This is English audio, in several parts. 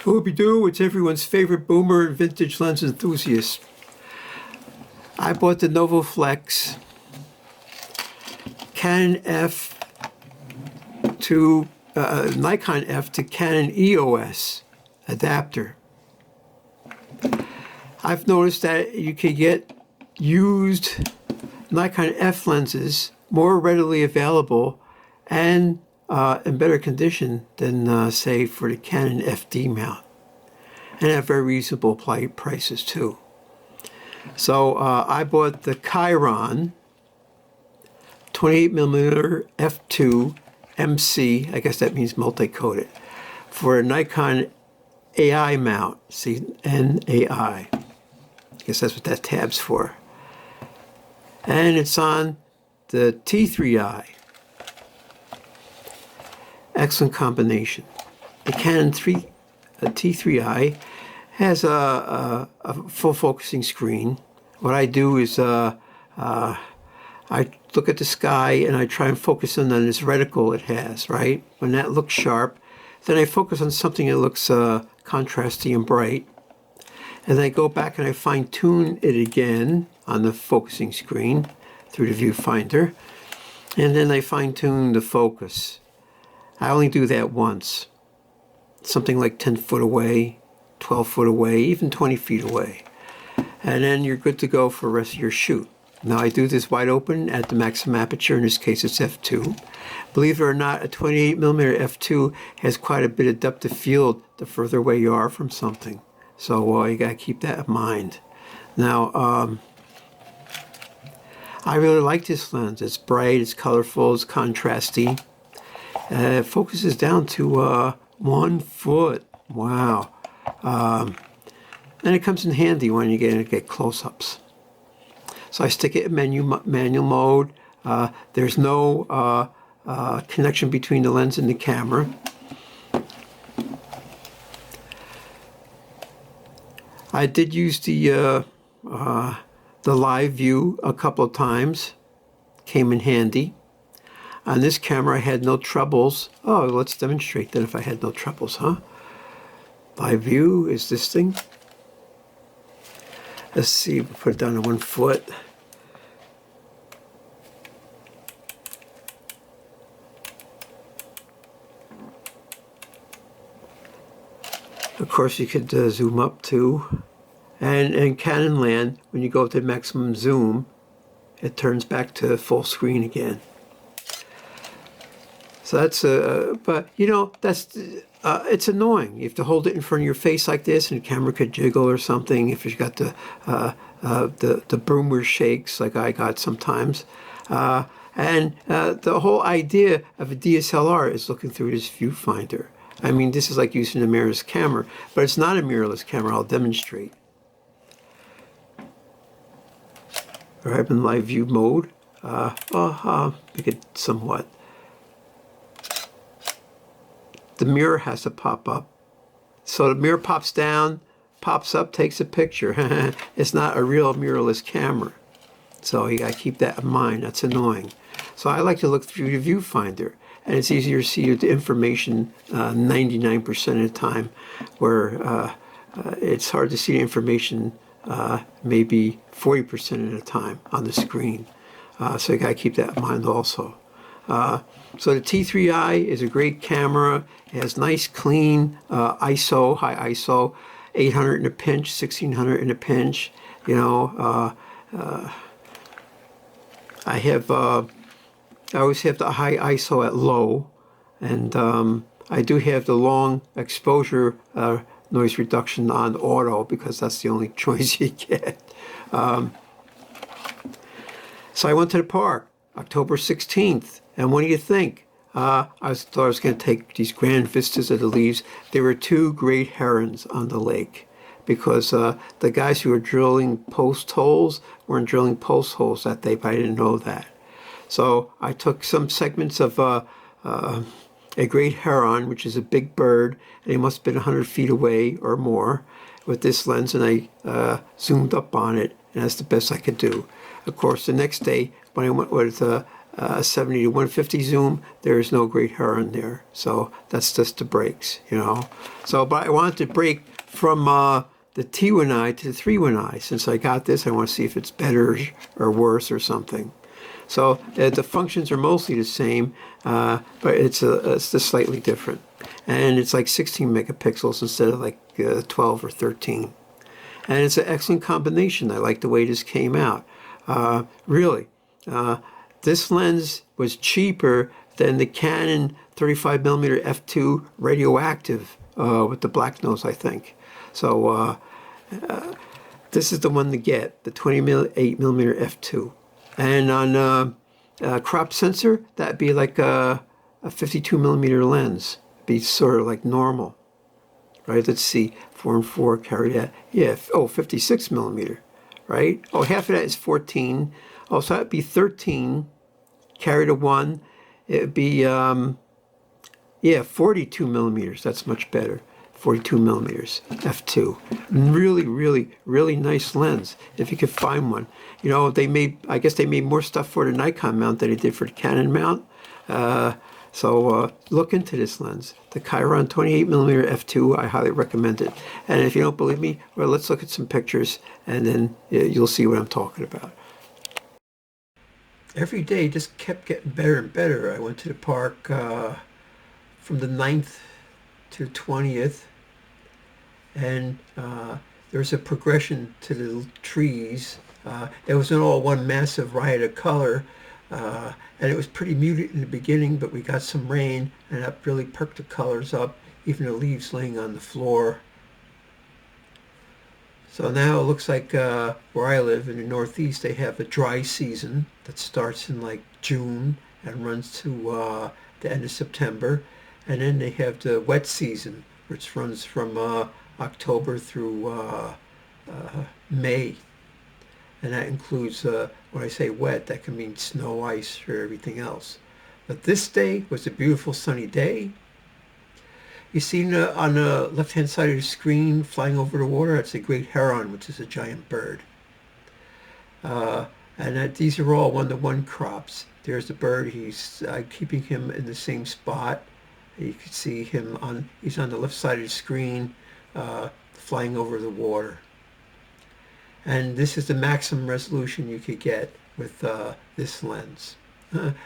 Scooby-Doo, it's everyone's favorite boomer and vintage lens enthusiast. I bought the novoflex Canon F to Nikon F to Canon EOS adapter. I've noticed that you can get used Nikon F lenses more readily available and in better condition than, say, for the Canon FD mount, and at very reasonable prices too. So I bought the KIRON 28mm f2 MC, I guess that means multi-coated, for a Nikon AI mount. See, NAI. I guess that's what that tab's for. And it's on the T3i. Excellent combination. The Canon T3i has a full focusing screen. What I do is I look at the sky and I try and focus in on this reticle it has, right? When that looks sharp, then I focus on something that looks contrasty and bright. And then I go back and I fine-tune it again on the focusing screen through the viewfinder. And then I fine-tune the focus. I only do that once. Something like 10 foot away, 12 foot away, even 20 feet away. And then you're good to go for the rest of your shoot. Now I do this wide open at the maximum aperture, in this case it's f2. Believe it or not, a 28mm f2 has quite a bit of depth of field the further away you are from something. So you gotta keep that in mind. Now, I really like this lens. It's bright, it's colorful, it's contrasty. It focuses down to 1 foot. Wow. And it comes in handy when you get close-ups. So I stick it in manual mode. There's no connection between the lens and the camera. I did use the live view a couple of times. Came in handy. On this camera, I had no troubles. Oh, let's demonstrate that if I had no troubles, huh? Live view is this thing. Let's see, we'll put it down to 1 foot. Of course, you could zoom up too. And in Canon land, when you go to maximum zoom, it turns back to full screen again. So that's but you know, that's it's annoying. You have to hold it in front of your face like this, and the camera could jiggle or something. If you've got the boomer shakes like I got sometimes, and the whole idea of a DSLR is looking through this viewfinder. I mean, this is like using a mirrorless camera, but it's not a mirrorless camera. I'll demonstrate. All right, I'm in live view mode. Make it somewhat. The mirror has to pop up. So the mirror pops down, pops up, takes a picture. It's not a real mirrorless camera. So you gotta keep that in mind. That's annoying. So I like to look through the viewfinder, and it's easier to see the information 99% of the time, where it's hard to see the information maybe 40% of the time on the screen. So you gotta keep that in mind also. So the T3i is a great camera. It has nice, clean ISO, high ISO, 800 in a pinch, 1600 in a pinch. You know, I always have the high ISO at low, and I do have the long exposure noise reduction on auto because that's the only choice you get. So I went to the park October 16th. And what do you think? I thought I was going to take these grand vistas of the leaves. There were 2 great herons on the lake because the guys who were drilling post holes weren't drilling post holes that day, but I didn't know that. So I took some segments of a great heron, which is a big bird, and he must have been 100 feet away or more with this lens, and I zoomed up on it, and that's the best I could do. Of course, the next day, when I went with 70 to 150 zoom, there is no great HIRON there. So that's just the breaks, you know. So, but I wanted to break from the T1i to the 3i. Since I got this, I want to see if it's better or worse or something. So the functions are mostly the same, but it's just slightly different. And it's like 16 megapixels instead of like 12 or 13. And it's an excellent combination. I like the way this came out. Really. This lens was cheaper than the Canon 35mm f2 radioactive with the black nose, I think. So this is the one to get, the 28mm f2. And on crop sensor, that'd be like a 52mm lens. It'd be sort of like normal. Right, let's see, 4 and 4 carry that. Yeah, 56mm, right? Oh, half of that is 14. Oh, so that'd be 13 carry to 1. It'd be, yeah, 42mm. That's much better. 42mm, f2. Really, really, really nice lens, if you could find one. You know, I guess they made more stuff for the Nikon mount than they did for the Canon mount. So look into this lens. The KIRON 28mm f2, I highly recommend it. And if you don't believe me, well, let's look at some pictures, and then you'll see what I'm talking about. Every day just kept getting better and better. I went to the park from the 9th to 20th, and there's a progression to the trees. It wasn't all one massive riot of color. And it was pretty muted in the beginning, but we got some rain, and that really perked the colors up, even the leaves laying on the floor. So now it looks like where I live in the Northeast, they have a dry season that starts in like June and runs to the end of September. And then they have the wet season, which runs from October through May. And that includes, when I say wet, that can mean snow, ice, or everything else. But this day was a beautiful sunny day. You see on the left-hand side of the screen, flying over the water, that's a great heron, which is a giant bird. And these are all one-to-one crops. There's the bird. He's keeping him in the same spot. You can see him he's on the left side of the screen, flying over the water. And this is the maximum resolution you could get with this lens.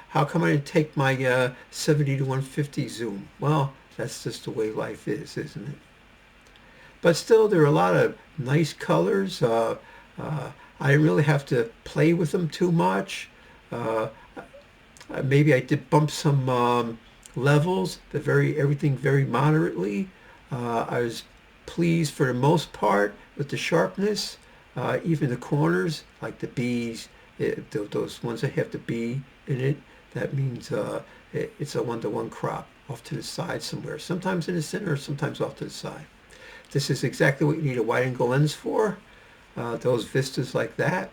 How come I didn't take my 70 to 150 zoom? Well, that's just the way life is, isn't it? But still, there are a lot of nice colors. I didn't really have to play with them too much. Maybe I did bump some levels, but everything very moderately. I was pleased for the most part with the sharpness. Even the corners, like the B's, those ones that have the B in it, that means it's a one-to-one crop off to the side somewhere. Sometimes in the center, sometimes off to the side. This is exactly what you need a wide-angle lens for, those vistas like that.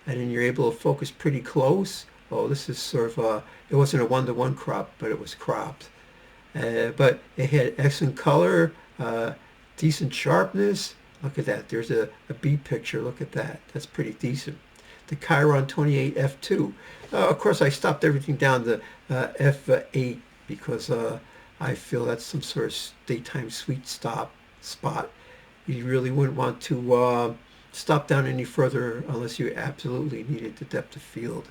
And then you're able to focus pretty close. Oh, this is sort of it wasn't a one-to-one crop, but it was cropped. But it had excellent color, decent sharpness. Look at that. There's a B picture. Look at that. That's pretty decent. The KIRON 28 f2. Of course, I stopped everything down to f8 because I feel that's some sort of daytime sweet spot. You really wouldn't want to stop down any further unless you absolutely needed the depth of field.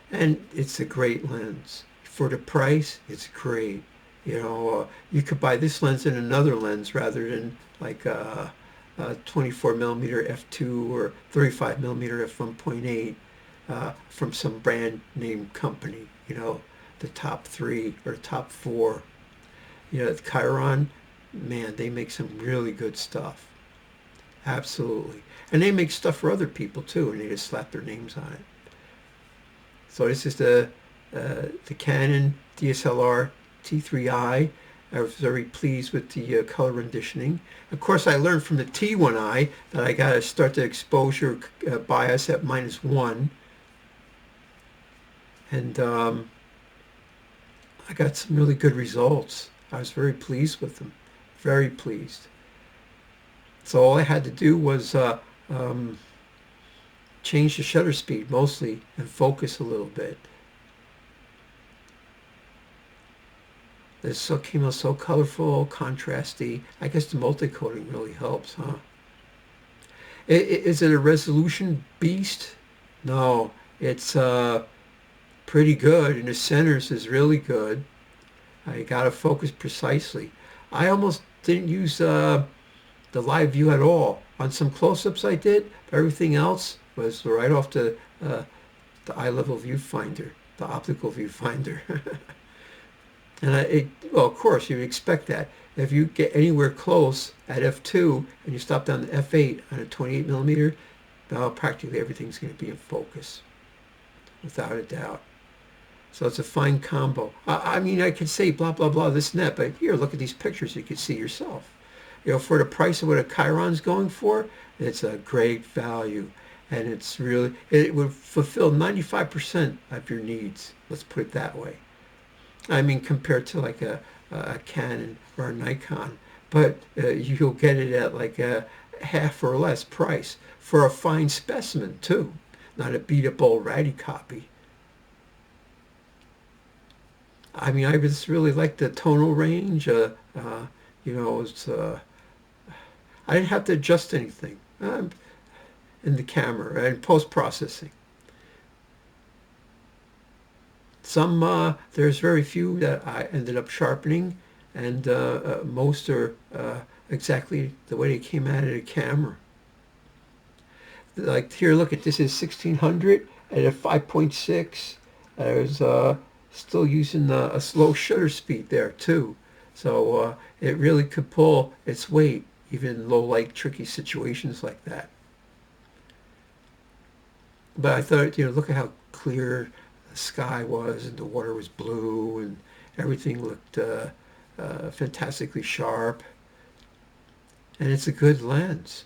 And it's a great lens. For the price, it's great. You know, you could buy this lens and another lens rather than like a 24mm f2 or 35mm f1.8 from some brand name company, you know, the top 3 or top 4. You know, KIRON, man, they make some really good stuff. Absolutely. And they make stuff for other people too, and they just slap their names on it. So this is the Canon DSLR T3i. I was very pleased with the color renditioning. Of course, I learned from the T1i that I got to start the exposure bias at -1. And I got some really good results. I was very pleased with them. Very pleased. So all I had to do was change the shutter speed mostly and focus a little bit. It so came out so colorful, contrasty. I guess the multi-coating really helps, huh? Is it a resolution beast? No, it's pretty good, and the centers is really good. I got to focus precisely. I almost didn't use the live view at all. On some close-ups I did, but everything else was right off the eye level viewfinder, the optical viewfinder. And well, of course, you would expect that. If you get anywhere close at f2 and you stop down to f8 on a 28 millimeter, well, practically everything's going to be in focus, without a doubt. So it's a fine combo. I mean, I could say blah, blah, blah, this and that, but here, look at these pictures. You can see yourself. You know, for the price of what a KIRON's going for, it's a great value. And it's really, it would fulfill 95% of your needs. Let's put it that way. I mean, compared to like a Canon or a Nikon. But you'll get it at like a half or less price for a fine specimen too, not a beat-up old ratty copy. I mean, I just really like the tonal range. You know, it's, I didn't have to adjust anything in the camera and post-processing. Some, there's very few that I ended up sharpening, and most are exactly the way they came out of the camera. Like here, look at this is 1600 at a 5.6. I was still using a slow shutter speed there too. So it really could pull its weight, even in low light, tricky situations like that. But I thought, you know, look at how clear the sky was, and the water was blue, and everything looked fantastically sharp. And it's a good lens.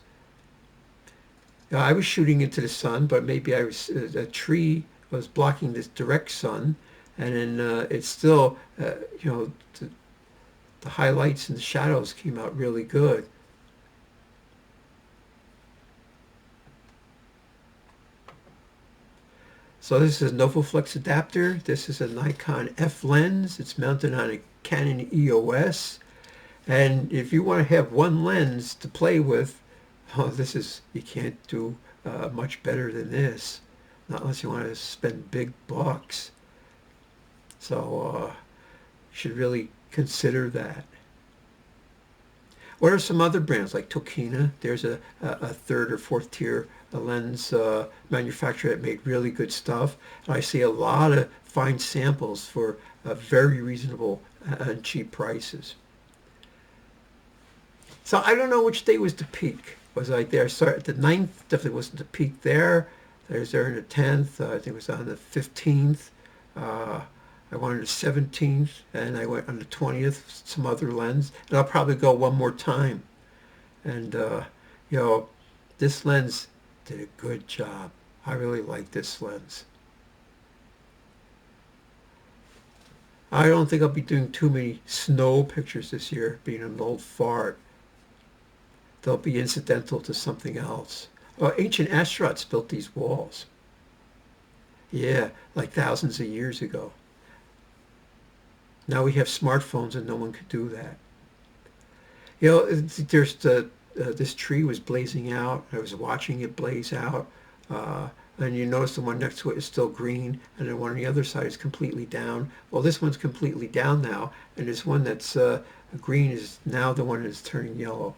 You know, I was shooting into the sun, but maybe I was a tree was blocking this direct sun, and then it's still, you know, the highlights and the shadows came out really good. So this is a novoflex adapter. This is a Nikon F lens. It's mounted on a Canon EOS. And if you want to have one lens to play with, oh, this is, you can't do much better than this, not unless you want to spend big bucks. So you should really consider that. What are some other brands like Tokina? There's a third or fourth tier lens manufacturer that made really good stuff. And I see a lot of fine samples for very reasonable and cheap prices. So I don't know which day was the peak. Was I there? Sorry, the 9th definitely wasn't the peak there. I was there on the 10th. I think it was on the 15th. I went on the 17th, and I went on the 20th, some other lens. And I'll probably go one more time. And, you know, this lens did a good job. I really like this lens. I don't think I'll be doing too many snow pictures this year, being an old fart. They'll be incidental to something else. Oh, ancient astronauts built these walls. Yeah, like thousands of years ago. Now we have smartphones and no one could do that. You know, there's this tree was blazing out. I was watching it blaze out. And you notice the one next to it is still green, and then one on the other side is completely down. Well, this one's completely down now, and this one that's green is now the one that's turning yellow.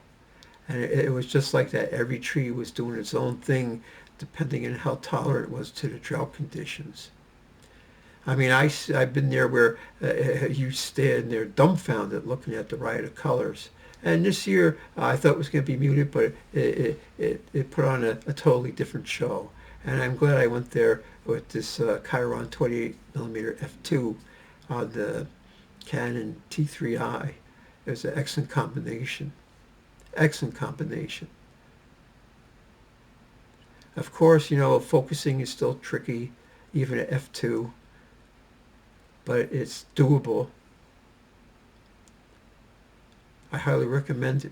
And it was just like that. Every tree was doing its own thing, depending on how tolerant it was to the drought conditions. I mean, I've been there where you stand there dumbfounded looking at the riot of colors. And this year, I thought it was going to be muted, but it put on a totally different show. And I'm glad I went there with this KIRON 28mm f2 on the Canon T3i. It was an excellent combination. Excellent combination. Of course, you know, focusing is still tricky, even at f2, but it's doable. I highly recommend it.